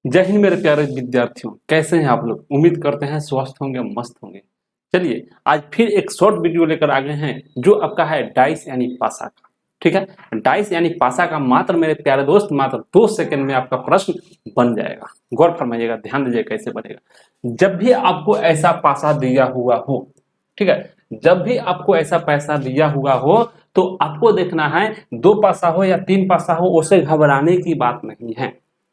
जय हिंद मेरे प्यारे विद्यार्थियों, कैसे हैं आप लोग। उम्मीद करते हैं स्वस्थ होंगे, मस्त होंगे। चलिए आज फिर एक शॉर्ट वीडियो लेकर आ गए हैं जो आपका है डाइस यानी पासा का। ठीक है, डाइस यानी पासा का मात्र मेरे प्यारे दोस्त मात्र 2 सेकंड में आपका प्रश्न बन जाएगा। गौर फरमाइएगा, ध्यान दीजिएगा कैसे बनेगा। जब भी आपको ऐसा पासा दिया हुआ हो, ठीक है, जब भी आपको ऐसा पैसा दिया हुआ हो तो आपको देखना है 2 पासा हो या 3 पासा हो, उसे घबराने की बात नहीं है।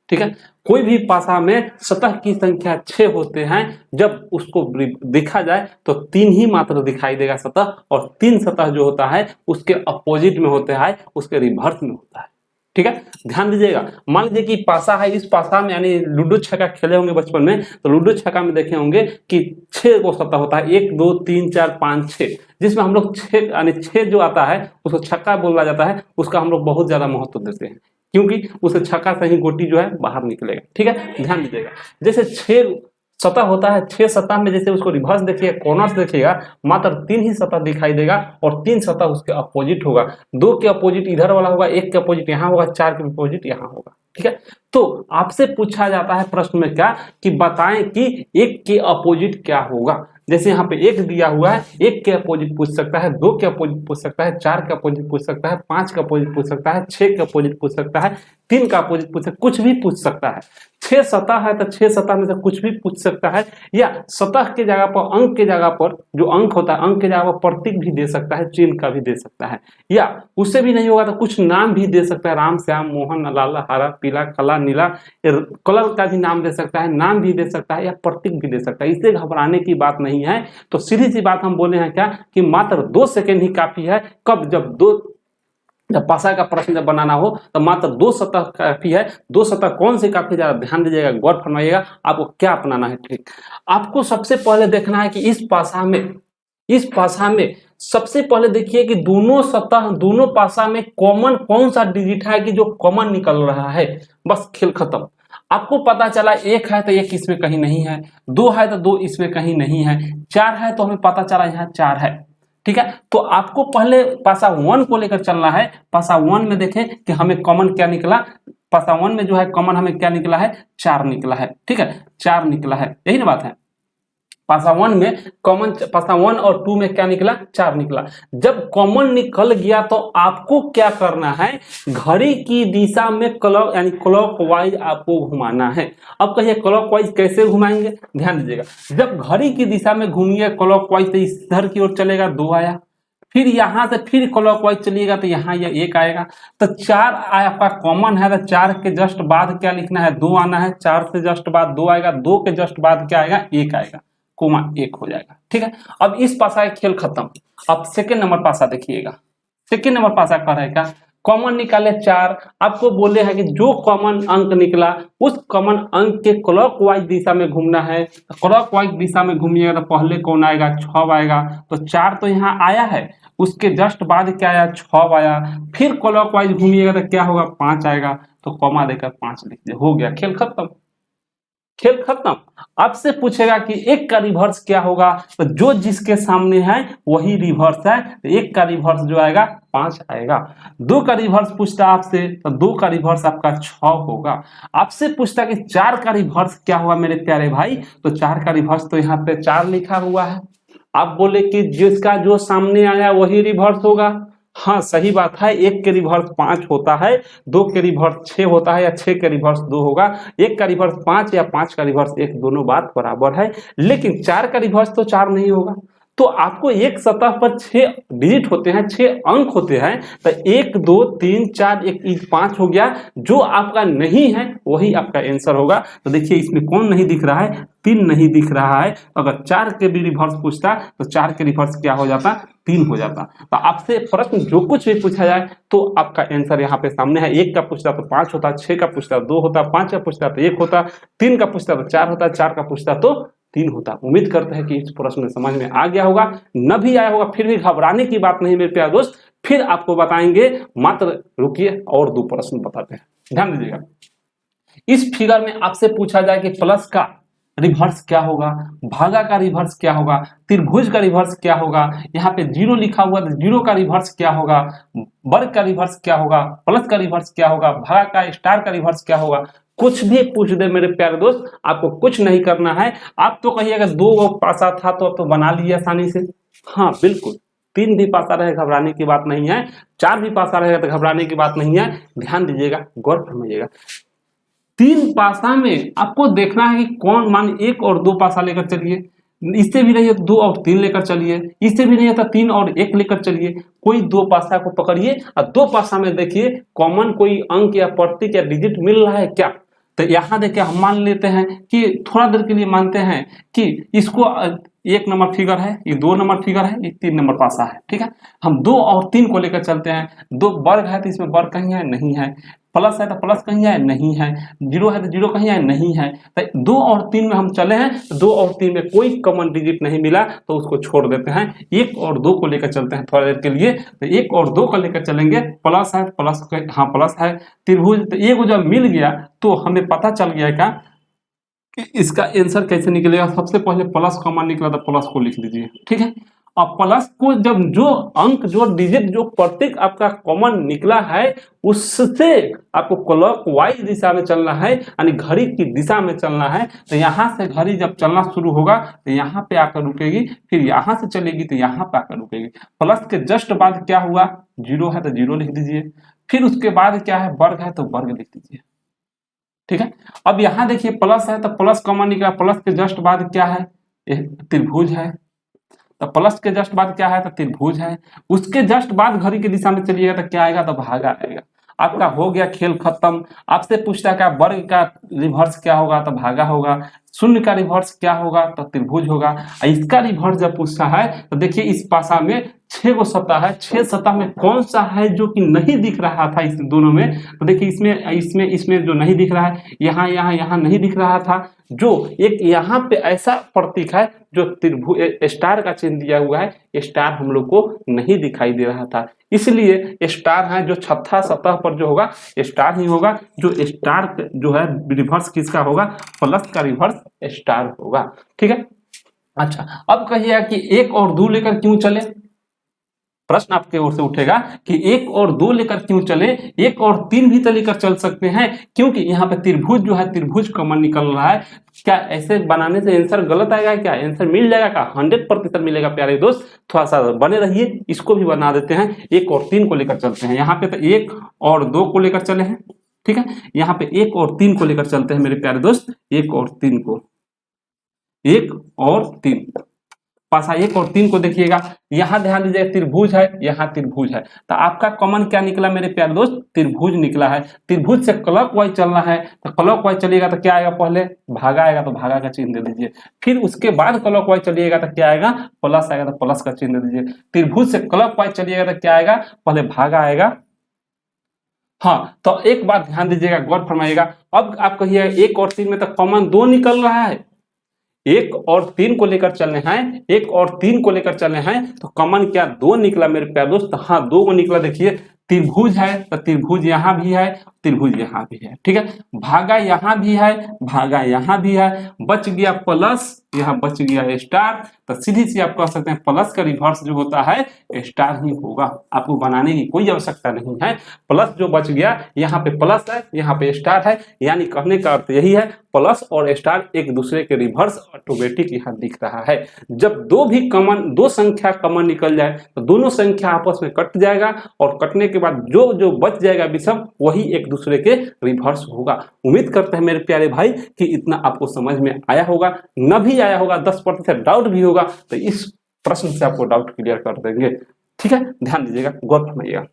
ठीक है, कोई भी पासा में सतह की संख्या 6 होते हैं। जब उसको देखा जाए तो 3 ही मात्र दिखाई देगा सतह, और 3 सतह जो होता है उसके अपोजिट में होता है, उसके रिवर्स में होता है। ठीक है, ध्यान दीजिएगा। मान लीजिए कि पासा है, इस पासा में यानी लूडो छक्का खेले होंगे बचपन में, तो लूडो छक्का में देखे होंगे कि 6 को सतह होता है, 1 2 3 4 5 6, जिसमें हम लोग 6 यानी 6 जो आता है उसको छक्का बोला जाता है। उसका हम लोग बहुत ज्यादा महत्व देते हैं क्योंकि उसे छक्का से ही गोटी जो है बाहर निकलेगा। ठीक है, ध्यान दीजिएगा। जैसे 6 सतह होता है, 6 सतह में जैसे उसको रिवर्स देखिएगा, कॉर्नर्स देखिएगा, मात्र 3 ही सतह दिखाई देगा और 3 सतह उसके अपोजिट होगा। 2 के अपोजिट इधर वाला होगा, 1 के अपोजिट यहाँ होगा, 4 के अपोजिट यहाँ होगा। ठीक है, तो आपसे पूछा जाता है प्रश्न में क्या कि बताएं कि 1 के अपोजिट क्या होगा। जैसे यहाँ पे 1 दिया हुआ है, 1 के अपोजिट पूछ सकता है, 2 के अपोजिट पूछ सकता है, 4 के अपोजिट पूछ सकता है, 5 के अपोजिट पूछ सकता है, 6 के अपोजिट पूछ सकता है, 3 का अपोजिट पूछ सकता है, कुछ भी पूछ सकता है। 6 सतह है तो 6 सतह में से कुछ भी पूछ सकता है, या सतह के जगह पर अंक के जगह पर जो अंक होता है, अंक के जगह पर प्रतीक भी दे सकता है, चिन्ह का भी दे सकता है, या उससे भी नहीं होगा तो कुछ नाम भी दे सकता है। राम, श्याम, मोहन, लाला, हरा, पीला, काला, नीला, कलर का भी नाम दे सकता है, नाम भी दे सकता है, या प्रतीक भी दे सकता है। इससे घबराने की बात नहीं है। तो सीधी सी बात हम बोले हैं क्या कि मात्र 2 सेकंड ही काफी है। कब? जब पासा का प्रश्न जब बनाना हो तो मात्र 2 सतह काफी है। 2 सतह कौन से काफी, ज्यादा ध्यान दीजिएगा, गौर फरमाइएगा, आपको क्या अपनाना है। ठीक, आपको सबसे पहले देखना है कि इस पासा में सबसे पहले देखिए कि दोनों सतह, दोनों पासा में कॉमन कौन सा डिजिट है कि जो कॉमन निकल रहा है। बस खेल खत्म। आपको पता चला 1 है तो 1 इसमें कहीं नहीं है, 2 है तो 2 इसमें कहीं नहीं है, 4 है तो हमें पता चला यहाँ 4 है। ठीक है, तो आपको पहले पासा 1 को लेकर चलना है। पासा 1 में देखें कि हमें कॉमन क्या निकला। पासा 1 में जो है कॉमन हमें क्या निकला है, 4 निकला है। ठीक है, 4 निकला है, यही ना बात है। पासा 1 में कॉमन, पासा 1 और 2 में क्या निकला, 4 निकला। जब कॉमन निकल गया तो आपको क्या करना है, घड़ी की दिशा में क्लॉक यानी क्लॉकवाइज आपको घुमाना है। अब कहिए क्लॉकवाइज कैसे घुमाएंगे, ध्यान दीजिएगा। जब घड़ी की दिशा में घूमिए क्लॉकवाइज तो इधर की ओर चलेगा, 2 आया। फिर यहां से फिर क्लॉकवाइज चलिएगा तो यहाँ ये 1 आएगा। तो 4 आपका कॉमन है तो 4 के जस्ट बाद क्या लिखना है, 2 आना है। 4 से जस्ट बाद 2 आएगा, 2 के जस्ट बाद क्या आएगा, 1 आएगा, कोमा 1 हो जाएगा। ठीक है, अब इस पासा का खेल खत्म। अब सेकेंड नंबर पासा देखिएगा। सेकेंड नंबर पासा कर रहा है क्या, कॉमन निकाले 4। आपको बोले हैं कि जो कॉमन अंक निकला उस कॉमन अंक के क्लॉकवाइज दिशा में घूमना है। क्लॉकवाइज दिशा में घूमिएगा तो पहले कौन आएगा, 6 आएगा। तो 4 तो यहाँ आया है, उसके जस्ट बाद क्या आया, 6 आया। फिर क्लॉकवाइज घूमिएगा तो क्या होगा, 5 आएगा। तो कॉमा देकर 5 लिख दिया, हो गया, खेल खत्म। खेल खत्म। आपसे पूछेगा कि 1 का रिवर्स क्या होगा, तो जो जिसके सामने है वही रिवर्स है। तो 1 का रिवर्स जो आएगा 5 आएगा। 2 का रिवर्स पूछता आपसे तो 2 का रिवर्स आपका 6 होगा। आपसे पूछता कि 4 का रिवर्स क्या होगा मेरे प्यारे भाई, तो 4 का रिवर्स तो यहाँ पे 4 लिखा हुआ है। आप बोले कि जिसका जो सामने आया वही रिवर्स होगा। हाँ सही बात है, 1 के रिवर्स 5 होता है, 2 के रिवर्स 6 होता है, या 6 के रिवर्स 2 होगा। 1 का रिवर्स 5 या 5 का रिवर्स 1, दोनों बात बराबर है। लेकिन 4 का रिवर्स तो 4 नहीं होगा। तो आपको एक सतह पर 6 डिजिट होते हैं, 6 अंक होते हैं। तो 1 2 3 4 1 5 हो गया। जो आपका नहीं है वही आपका आंसर होगा। तो देखिए इसमें कौन नहीं दिख रहा है, 3 नहीं दिख रहा है। अगर 4 के भी रिवर्स पूछता तो 4 के रिवर्स क्या हो जाता, 3 हो जाता। तो आपसे प्रश्न जो कुछ भी पूछा जाए तो आपका आंसर यहाँ पे सामने है। 1 का पूछता तो 5 होता, 6 का पूछता 2 होता, 5 का पूछता तो 1 होता, 3 का पूछता तो 4 होता, 4 का पूछता तो 3 होता। उम्मीद करते हैं कि इस प्रश्न में समझ में आ गया होगा। न भी आया होगा फिर भी घबराने की बात नहीं मेरे प्यारे दोस्त, फिर आपको बताएंगे। मात्र रुकिए और 2 प्रश्न बताते हैं, ध्यान दीजिएगा। इस फिगर में आपसे पूछा जाए कि प्लस का रिवर्स क्या होगा, भागा का रिवर्स क्या होगा, त्रिभुज का रिवर्स क्या होगा, यहाँ पे 0 लिखा हुआ तो 0 का रिवर्स क्या होगा, वर्ग का रिवर्स क्या होगा, प्लस का रिवर्स क्या होगा, भागा का स्टार का रिवर्स क्या होगा। कुछ भी पूछ दे मेरे प्यारे दोस्त, आपको कुछ नहीं करना है। आप तो कहिएगा 2 पासा था तो अब तो बना लिया आसानी से। हाँ बिल्कुल, 3 भी पासा रहे घबराने की बात नहीं है, 4 भी पासा रहेगा तो घबराने की बात नहीं है। ध्यान दीजिएगा, गौर फरमाइएगा, 3 पासा में आपको देखना है कि कौन, मान 1 और 2 पासा लेकर चलिए, इससे भी नहीं है तो 2 और 3 लेकर चलिए, इससे भी नहीं है तो 3 और 1 लेकर चलिए। कोई 2 पासा को पकड़िए और 2 पासा में देखिए कॉमन कोई अंक या प्रतीक या डिजिट मिल रहा है क्या। तो यहाँ देखिए हम मान लेते हैं कि थोड़ा देर के लिए मानते हैं कि इसको 1 नंबर फिगर है, ये 2 नंबर फिगर है, ये 3 नंबर पासा है। ठीक है, हम 2 और 3 को लेकर चलते हैं। 2 वर्ग है तो इसमें वर्ग कहीं है नहीं है, प्लस है तो प्लस कहीं है नहीं है, जीरो है तो जीरो कहीं है नहीं है। तो 2 और 3 में हम चले हैं, 2 और 3 में कोई कॉमन डिजिट नहीं मिला तो उसको छोड़ देते हैं। 1 और 2 को लेकर चलते हैं थोड़ा देर के लिए। तो 1 और 2 को लेकर चलेंगे, प्लस है प्लस, हाँ प्लस है, त्रिभुज। तो ये जब मिल गया तो हमें पता चल गया क्या कि इसका आंसर कैसे निकलेगा। सबसे पहले प्लस कॉमन निकला तो प्लस को लिख लीजिए। ठीक है, और प्लस को जब जो अंक, जो डिजिट, जो प्रतीक आपका कॉमन निकला है उससे आपको क्लॉकवाइज दिशा में चलना है, यानी घड़ी की दिशा में चलना है। तो यहाँ से घड़ी जब चलना शुरू होगा तो यहाँ पे आकर रुकेगी, फिर यहाँ से चलेगी तो यहाँ पे आकर रुकेगी। प्लस के जस्ट बाद क्या हुआ, जीरो है तो जीरो लिख दीजिए, फिर उसके बाद क्या है, वर्ग है तो वर्ग लिख दीजिए। ठीक है, अब यहाँ देखिए प्लस है तो प्लस कॉमन निकला, प्लस के जस्ट बाद क्या है, त्रिभुज है। तो प्लस के जस्ट बाद क्या है, तो त्रिभुज है। उसके जस्ट बाद घड़ी की दिशा में चलिएगा तो क्या आएगा, तो भागा आएगा। आपका हो गया खेल खत्म। आपसे पूछता है क्या वर्ग का रिवर्स क्या होगा, तो भागा होगा। शून्य का रिवर्स क्या होगा, तो त्रिभुज होगा। इसका रिवर्स जब पूछता है तो देखिए इस पासा में 6 गो सतह है, 6 सतह में कौन सा है जो कि नहीं दिख रहा था इस दोनों में। तो देखिए इसमें इसमें इसमें जो नहीं दिख रहा है, यहाँ यहाँ यहाँ नहीं दिख रहा था। जो एक यहाँ पे ऐसा प्रतीक है जो त्रिभुज स्टार का चिन्ह दिया हुआ है, स्टार हम लोग को नहीं दिखाई दे रहा था, इसलिए स्टार है जो छठा सतह पर जो होगा स्टार ही होगा। जो स्टार जो है रिवर्स किसका होगा, प्लस का रिवर्स स्टार होगा। ठीक है, अच्छा अब कहिए कि 1 और 2 लेकर क्यों चले। प्रश्न आपके ओर से उठेगा कि 1 और 2 लेकर क्यों चले, 1 और 3 भी तो लेकर चल सकते हैं, क्योंकि यहाँ पे त्रिभुज जो है, त्रिभुज कॉमन निकल रहा है। क्या ऐसे बनाने से आंसर गलत आएगा, क्या आंसर मिल जाएगा, क्या 100% मिलेगा। प्यारे दोस्त थोड़ा सा बने रहिए, इसको भी बना देते हैं। 1 और 3 को लेकर चलते हैं, यहाँ पे तो 1 और 2 को लेकर चले हैं। ठीक है, यहाँ पे 1 और 3 को लेकर चलते हैं मेरे प्यारे दोस्त, 1 और 3 को, 1 और 3 पासा 1 और 3 को देखिएगा। यहां ध्यान दीजिएगा त्रिभुज है, यहाँ त्रिभुज है, तो आपका कॉमन क्या निकला मेरे प्यारे दोस्त, त्रिभुज निकला है। त्रिभुज से क्लॉकवाइज चलना है, तो क्लॉकवाइज चलिएगा तो क्या आएगा, पहले भागा आएगा तो भागा का चिन्ह दे दीजिए, फिर उसके बाद क्लॉकवाइज चलिएगा तो क्या आएगा, प्लस आएगा तो प्लस का चिन्ह दे दीजिए। त्रिभुज से क्लॉकवाइज चलिएगा तो क्या आएगा, पहले भागा आएगा। हाँ, तो एक बात ध्यान दीजिएगा, गौर फरमाइएगा। अब आप कहिए 1 और 3 में तो कॉमन 2 निकल रहा है, 1 और 3 को लेकर चलने हैं, 1 और 3 को लेकर चलने हैं, तो कॉमन क्या 2 निकला मेरे प्यारे दोस्त। हाँ 2 को निकला, देखिए त्रिभुज है तो त्रिभुज यहाँ भी है, त्रिभुज यहाँ भी है। ठीक है, भागा यहाँ भी है, भागा यहाँ भी है, बच गया प्लस, यहाँ बच गया स्टार। तो सीधी सी आप कह सकते हैं प्लस का रिवर्स जो होता है स्टार ही होगा, आपको बनाने की कोई आवश्यकता नहीं है। प्लस जो बच गया, यहाँ पे प्लस है, यहाँ पे स्टार है, यानी कहने का अर्थ यही है प्लस और स्टार एक दूसरे के रिवर्स ऑटोमेटिक यहाँ दिख रहा है। जब दो संख्या कॉमन निकल जाए तो दोनों संख्या आपस में कट जाएगा, और कटने के बाद जो जो बच जाएगा विषम वही एक दूसरे के रिवर्स होगा। उम्मीद करते हैं मेरे प्यारे भाई कि इतना आपको समझ में आया होगा। न भी आया होगा, 10% डाउट भी होगा, तो इस प्रश्न से आपको डाउट क्लियर कर देंगे। ठीक है, ध्यान दीजिएगा, गौर फरमाइएगा।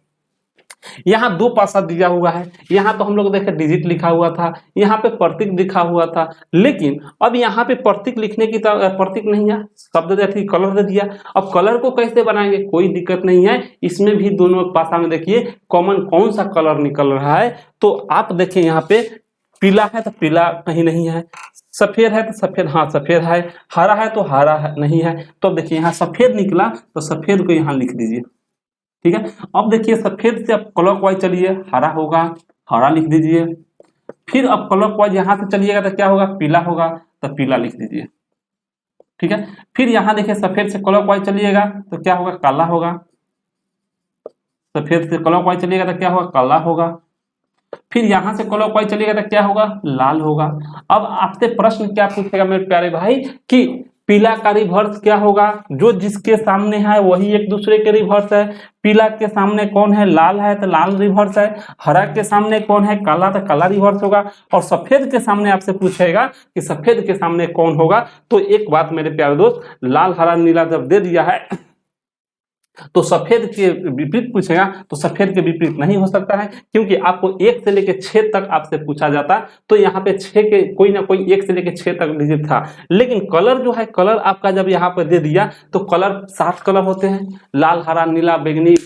यहाँ 2 पासा दिया हुआ है, यहाँ तो हम लोग देखे डिजिट लिखा हुआ था, यहाँ पे प्रतीक लिखा हुआ था, लेकिन अब यहाँ पे प्रतीक लिखने की प्रतीक नहीं है, शब्द दे कलर दे दिया। अब कलर को कैसे बनाएंगे, कोई दिक्कत नहीं है, इसमें भी दोनों पासा में देखिए कॉमन कौन सा कलर निकल रहा है। तो आप देखिए यहाँ पे पीला है तो पीला कहीं नहीं है, सफेद है तो सफेद, हाँ सफेद है, हरा है तो हरा है, नहीं है। तो अब देखिए यहाँ सफेद निकला तो सफेद को यहाँ लिख दीजिए। ठीक है, अब देखिए सफेद से अब क्लॉकवाइज चलिए, हरा होगा, हरा लिख दीजिए। फिर अब क्लॉकवाइज यहाँ से चलिएगा तो क्या होगा, पीला होगा, तो पीला लिख दीजिए। ठीक है, फिर यहाँ देखिए सफेद से क्लॉकवाइज चलिएगा तो क्या होगा, काला होगा। सफेद से क्लॉकवाइज चलिएगा तो क्या होगा, काला होगा। फिर यहां से क्लॉकवाइज चलिएगा तो क्या होगा, लाल होगा। अब आपसे प्रश्न क्या पूछेगा मेरे प्यारे भाई कि पीला का रिवर्स क्या होगा, जो जिसके सामने है वही एक दूसरे के रिवर्स है। पीला के सामने कौन है, लाल है तो लाल रिवर्स है। हरा के सामने कौन है, काला, तो काला रिवर्स होगा। और सफेद के सामने आपसे पूछेगा कि सफेद के सामने कौन होगा। तो एक बात मेरे प्यारे दोस्त, लाल हरा नीला जब दे दिया है तो सफेद के विपरीत पूछेगा तो सफेद के विपरीत नहीं हो सकता है, क्योंकि आपको 1 से लेकर 6 तक आपसे पूछा जाता तो यहाँ पे 6 के कोई ना कोई 1 से लेकर 6 तक डिजिट था। लेकिन कलर जो है, कलर आपका जब यहाँ पर दे दिया तो कलर 7 कलर होते हैं, लाल हरा नीला बैगनी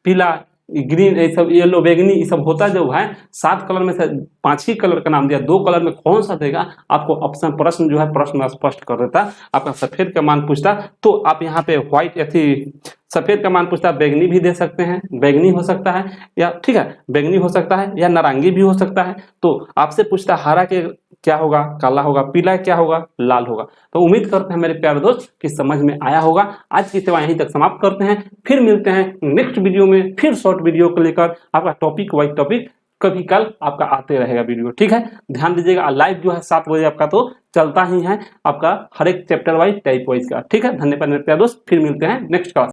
पीला ग्रीन, ये सब येलो बैगनी, ये सब होता जो है 7 कलर में से 5 ही कलर का नाम दिया, 2 कलर में कौन सा देगा आपको ऑप्शन, प्रश्न जो है प्रश्न स्पष्ट कर देता। आपका सफेद का मान पूछता तो आप यहाँ पे व्हाइट अथी सफेद का मान पूछता, बैगनी भी दे सकते हैं, बैगनी हो सकता है या ठीक है बैगनी हो सकता है या नारंगी भी हो सकता है। तो आपसे पूछता हरा के क्या होगा, काला होगा, पीला क्या होगा, लाल होगा। तो उम्मीद करते हैं मेरे प्यारे दोस्त कि समझ में आया होगा। आज की सेवा यहीं तक समाप्त करते हैं, फिर मिलते हैं नेक्स्ट वीडियो में, फिर शॉर्ट वीडियो को लेकर। आपका टॉपिक वाइज टॉपिक कभी कल आपका आते रहेगा वीडियो, ठीक है। ध्यान दीजिएगा, लाइव जो है 7 बजे आपका तो चलता ही है आपका हर एक चैप्टर वाइज टाइप वाइज का, ठीक है। धन्यवाद मेरे प्यारे दोस्त, फिर मिलते हैं नेक्स्ट क्लास।